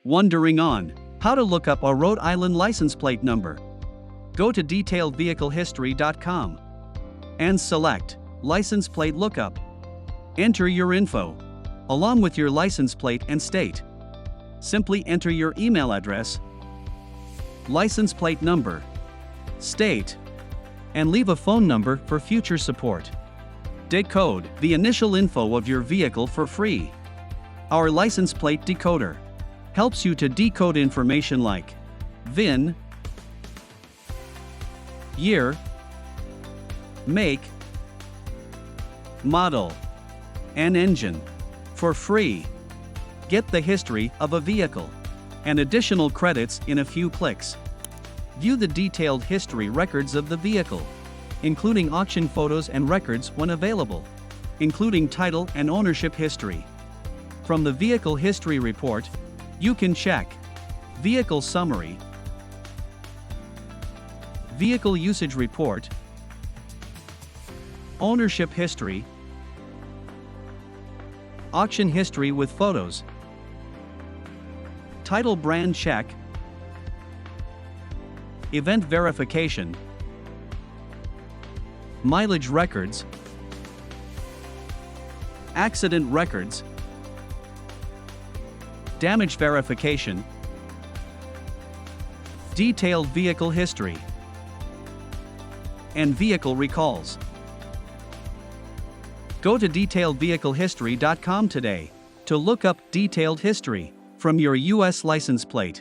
Wondering on how to look up a Rhode Island license plate number? Go to detailedvehiclehistory.com and select License Plate Lookup. Enter your info, along with your license plate and state. Simply enter your email address, license plate number, state, and leave a phone number for future support. Decode the initial info of your vehicle for free. Our license plate decoder helps you to decode information like VIN, year, make, model, and engine for free. Get the history of a vehicle and additional credits in a few clicks. View the detailed history records of the vehicle, including auction photos and records when available, including title and ownership history. From the Vehicle History Report, you can check Vehicle Summary, Vehicle Usage Report, Ownership History, Auction History with photos, Title Brand Check, Event Verification, Mileage Records, Accident Records, Damage Verification, Detailed Vehicle History, and Vehicle Recalls. Go to detailedvehiclehistory.com today to look up detailed history from your U.S. license plate.